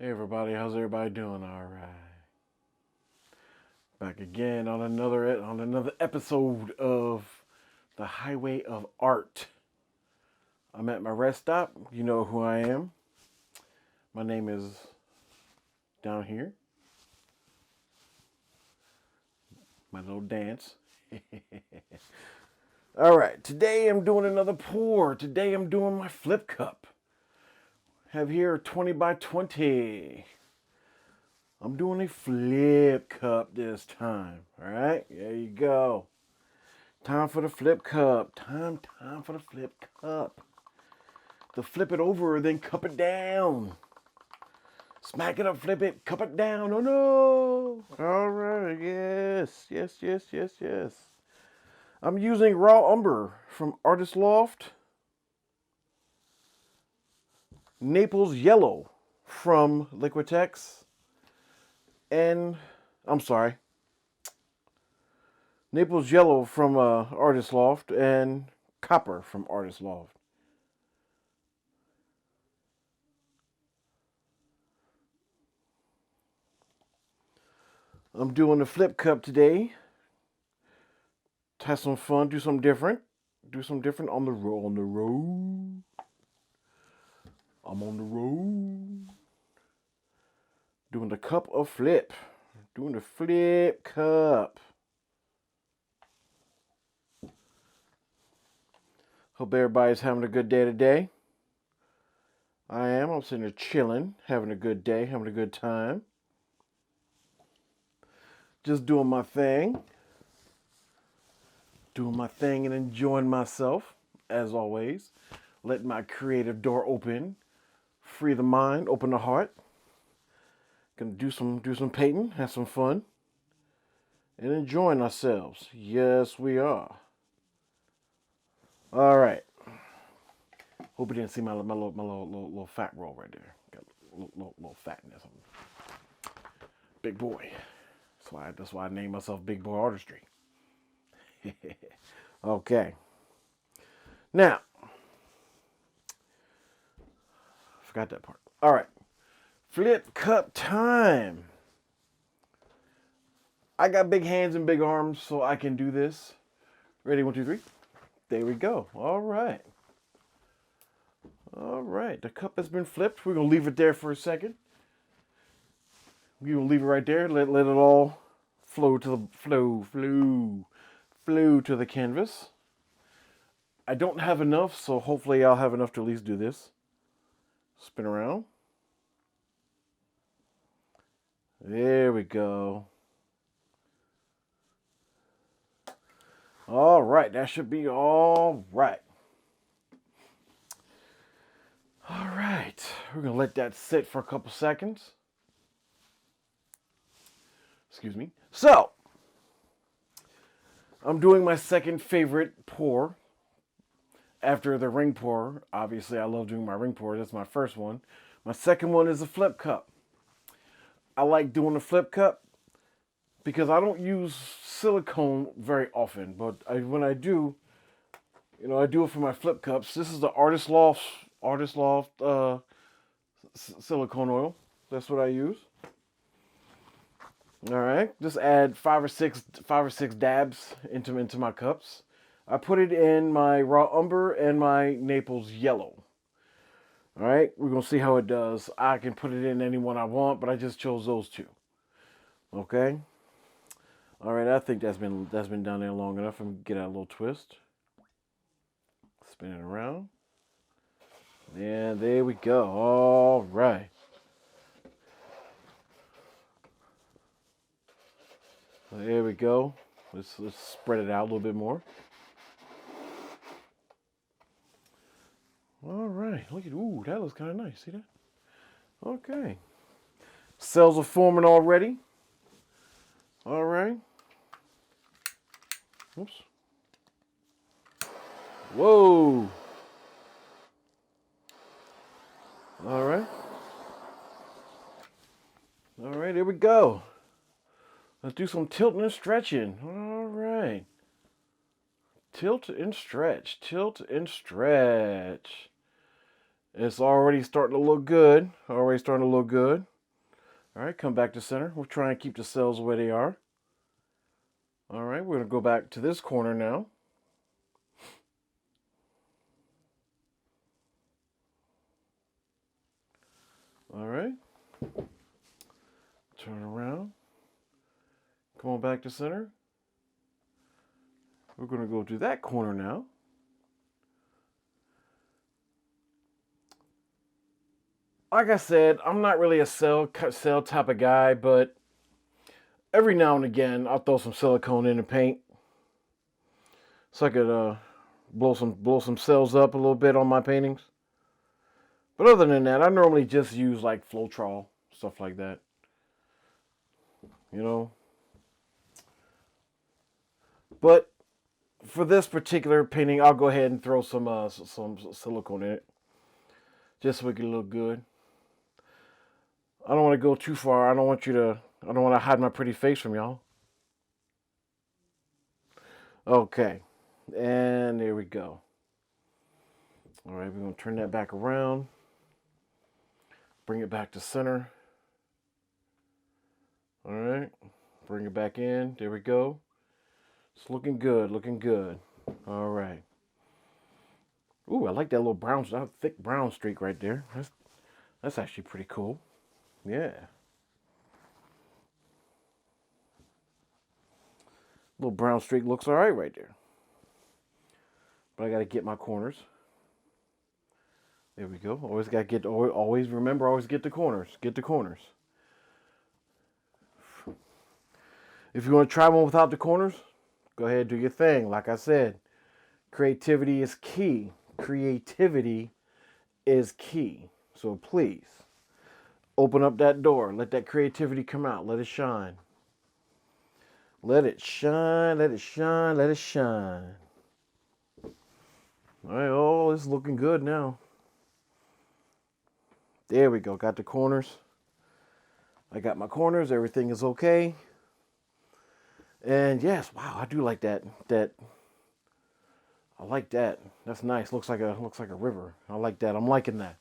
Hey everybody, how's everybody doing? All right, back again on another episode of the Highway of Art. I'm at my rest stop. You know who I am. My name is down here. My little dance. All right, today I'm doing another pour. Today I'm doing my flip cup. Have here 20 by 20. I'm doing a flip cup this time. All right, there you go. Time for the flip cup. Time for the flip cup. To flip it over, then cup it down. Smack it up, flip it, cup it down. Oh no! All right, yes. I'm using raw umber from Artist Loft. Naples Yellow from Liquitex. And, I'm sorry. Naples Yellow from Artist Loft and Copper from Artist Loft. I'm doing the flip cup today. Have some fun, do something different. Do something different on the road. I'm on the road. Doing the cup of flip. Doing the flip cup. Hope everybody's having a good day today. I am. I'm sitting there chilling, having a good day, having a good time. Just doing my thing. Doing my thing and enjoying myself, as always. Letting my creative door open. Free the mind, open the heart. Gonna do some painting, have some fun, and enjoying ourselves. Yes, we are. All right. Hope you didn't see my little fat roll right there. Got a little fatness. Big boy. That's why I named myself Big Boy Artistry. Okay. Now, forgot that part. All right. Flip cup time. I got big hands and big arms, so I can do this. Ready? 1, 2, 3. There we go. All right. All right. The cup has been flipped. We're going to leave it there for a second. We're going to leave it right there. Let it all flow to the flow to the canvas. I don't have enough, so hopefully I'll have enough to at least do this. Spin around. There we go. All right, that should be all right. All right, we're going to let that sit for a couple seconds. Excuse me. So, I'm doing my second favorite pour after the ring pour. Obviously, I love doing my ring pour. That's my first one. My second one is a flip cup. I like doing a flip cup because I don't use silicone very often, but when I do, I do it for my flip cups. This is the Artist Loft silicone oil. That's what I use. All right, just add five or six dabs into my cups. I put it in my raw umber and my Naples Yellow. All right, we're gonna see how it does. I can put it in any one I want, but I just chose those two. Okay. All right, I think that's been down there long enough. I'm gonna get out a little twist. Spin it around. And there we go. All right. There we go. Let's spread it out a little bit more. All right. Look at, ooh, that looks kind of nice. See that? Okay. Cells are forming already. All right. Oops. Whoa. All right. All right, here we go. Let's do some tilting and stretching. All right. Tilt and stretch. Tilt and stretch. It's already starting to look good. All right, come back to center. We'll try and keep the cells where they are. All right, we're going to go back to this corner now. All right. Turn around. Come on back to center. We're going to go to that corner now. Like I said, I'm not really a cell type of guy, but every now and again, I'll throw some silicone in the paint so I could blow some cells up a little bit on my paintings. But other than that, I normally just use like Floetrol, stuff like that. You know. But for this particular painting, I'll go ahead and throw some silicone in it, just so it can look good. I don't want to go too far. I don't want to hide my pretty face from y'all. Okay. And there we go. All right, we're going to turn that back around. Bring it back to center. All right. Bring it back in. There we go. It's looking good, looking good. All right. Ooh, I like that little brown, thick brown streak right there. That's actually pretty cool. Yeah. Little brown streak looks all right there. But I got to get my corners. There we go. Always got to get, always remember, always get the corners. Get the corners. If you want to try one without the corners, go ahead and do your thing. Like I said, creativity is key. Creativity is key. So please, open up that door. Let that creativity come out. Let it shine. Let it shine, let it shine, let it shine. All right, oh, it's looking good now. There we go, got the corners. I got my corners, everything is okay. And yes, wow, I do like that. I like that. That's nice. Looks like a river. I like that. I'm liking that.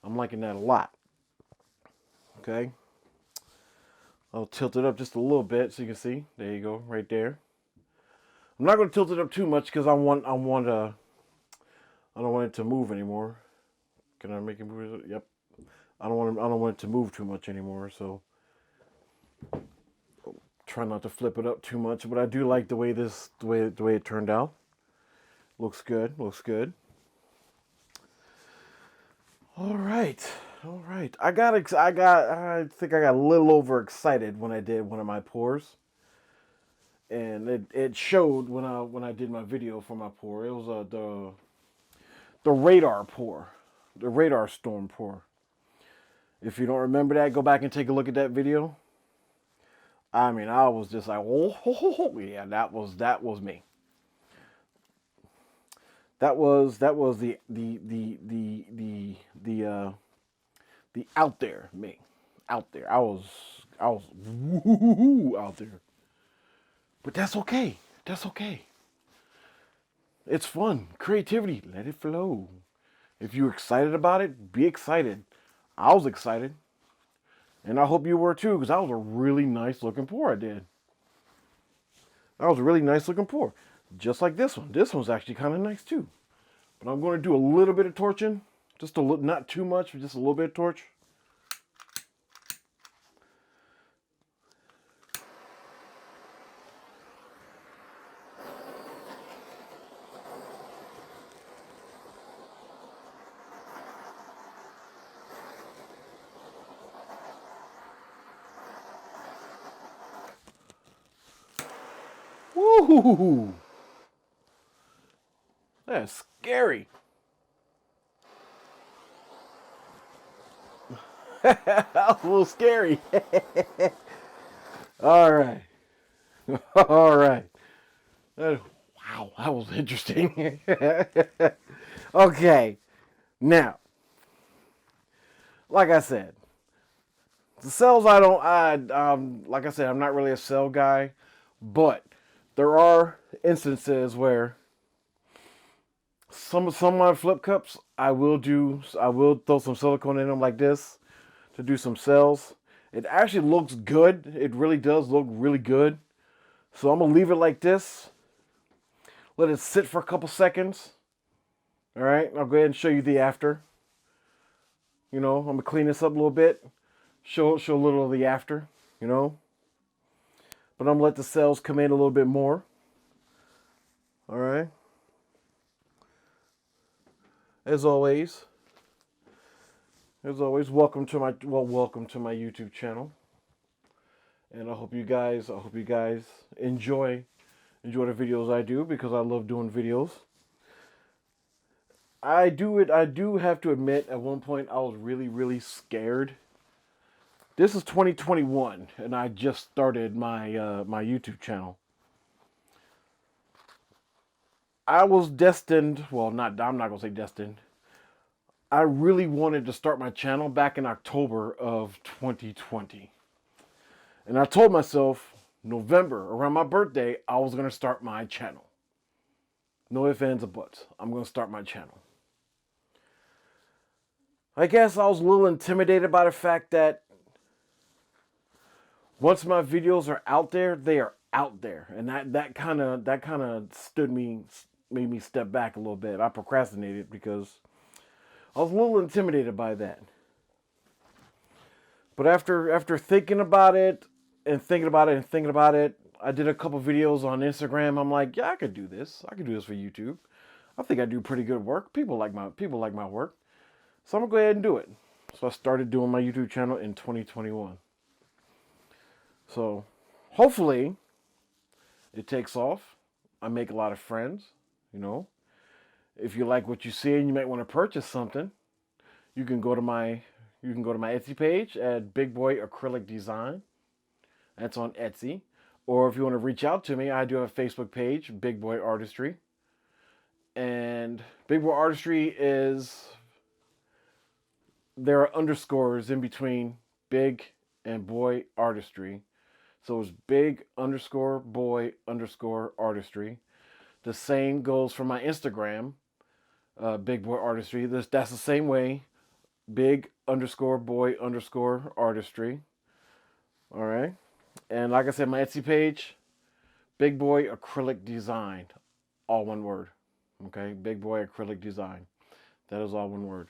I'm liking that a lot. Okay. I'll tilt it up just a little bit so you can see. There you go, right there. I'm not going to tilt it up too much because I don't want it to move anymore. Can I make it move? Yep. I don't want it to move too much anymore. So try not to flip it up too much. But I do like the way it turned out. Looks good. Looks good. All right. All right. I think I got a little overexcited when I did one of my pours. And it showed when I did my video for my pour. It was the radar pour. The radar storm pour. If you don't remember that, go back and take a look at that video. I mean, I was just like, oh, yeah, that was me. That was the out there me. Out there. I was out there. But that's okay. That's okay. It's fun. Creativity. Let it flow. If you're excited about it, be excited. I was excited. And I hope you were too, because that was a really nice looking pour I did. That was a really nice looking pour. Just like this one. This one's actually kind of nice too. But I'm going to do a little bit of torching. Just a little, not too much, but just a little bit of torch. Woo! That's scary. That was a little scary. All right. All right. Wow, that was interesting. Okay. Now, like I said, the cells like I said, I'm not really a cell guy, but there are instances where some of my flip cups, I will throw some silicone in them like this to do some cells. It actually looks good. It really does look really good. So I'm going to leave it like this. Let it sit for a couple seconds. All right, I'll go ahead and show you the after. You know, I'm going to clean this up a little bit. Show a little of the after, you know. But I'm going to let the cells come in a little bit more. All right. As always, welcome to my YouTube channel. And I hope you guys enjoy the videos I do, because I love doing videos. I do have to admit, at one point I was really scared. This is 2021 and I just started my my YouTube channel. I was destined, well, I'm not going to say destined. I really wanted to start my channel back in October of 2020. And I told myself, November, around my birthday, I was going to start my channel. No ifs, ands, or buts. I'm going to start my channel. I guess I was a little intimidated by the fact that once my videos are out there, they are out there. And that kind of made me step back a little bit. I procrastinated because I was a little intimidated by that. But after thinking about it, I did a couple videos on Instagram. I'm like, yeah, I could do this. I could do this for YouTube. I think I do pretty good work. People like my work. So I'm going to go ahead and do it. So I started doing my YouTube channel in 2021. So hopefully it takes off. I make a lot of friends, you know. If you like what you see and you might want to purchase something, you can go to my Etsy page at Big Boy Acrylic Design. That's on Etsy. Or if you want to reach out to me, I do have a Facebook page, Big Boy Artistry. And Big Boy Artistry is, there are underscores in between Big and Boy Artistry. So it's Big_Boy_Artistry. The same goes for my Instagram, Big Boy Artistry. That's the same way, Big_Boy_Artistry. All right. And like I said, my Etsy page, Big Boy Acrylic Design, all one word. Okay, Big Boy Acrylic Design. That is all one word.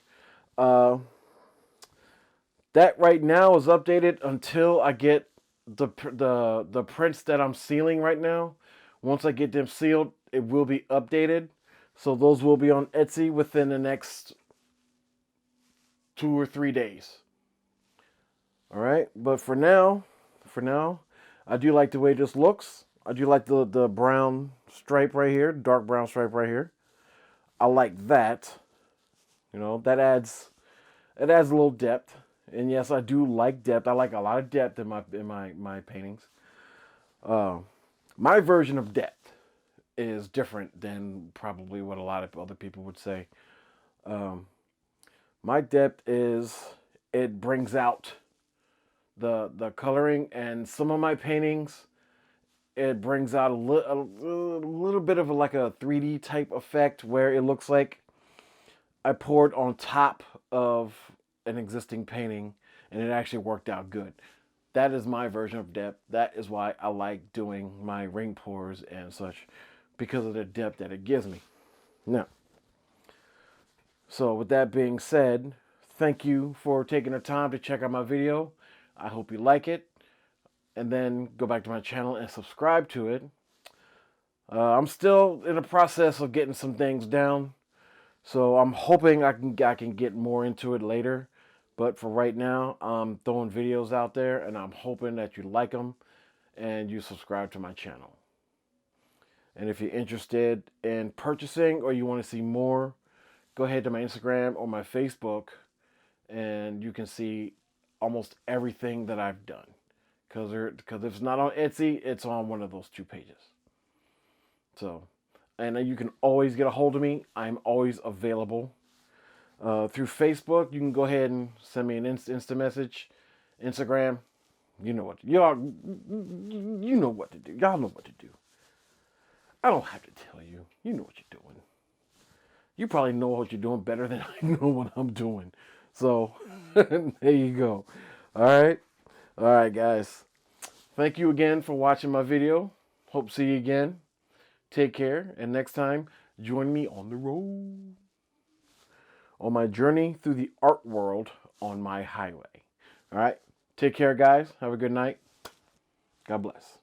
That right now is updated until I get the prints that I'm sealing right now. Once I get them sealed, it will be updated. So those will be on Etsy within the next 2 or 3 days. All right, but for now, I do like the way this looks. I do like the brown stripe right here, dark brown stripe right here. I like that. You know, it adds a little depth. And yes, I do like depth. I like a lot of depth in my paintings. My version of depth is different than probably what a lot of other people would say. My depth is, it brings out the coloring, and some of my paintings, it brings out a little bit of like a 3D type effect where it looks like I poured on top of an existing painting and it actually worked out good. That is my version of depth. That is why I like doing my ring pours and such, because of the depth that it gives me. Now, so with that being said, thank you for taking the time to check out my video. I hope you like it. And then go back to my channel and subscribe to it. I'm still in the process of getting some things down. So I'm hoping I can get more into it later. But for right now, I'm throwing videos out there, and I'm hoping that you like them and you subscribe to my channel. And if you're interested in purchasing or you want to see more, go ahead to my Instagram or my Facebook, and you can see almost everything that I've done. Because if it's not on Etsy, it's on one of those 2 pages. So, and you can always get a hold of me. I'm always available. Through Facebook, you can go ahead and send me an Insta message. Instagram, you know what to do. Y'all know what to do. I don't have to tell you. You know what you're doing. You probably know what you're doing better than I know what I'm doing. So, there you go. All right. All right, guys. Thank you again for watching my video. Hope to see you again. Take care. And next time, join me on the road. On my journey through the art world on my highway. All right. Take care, guys. Have a good night. God bless.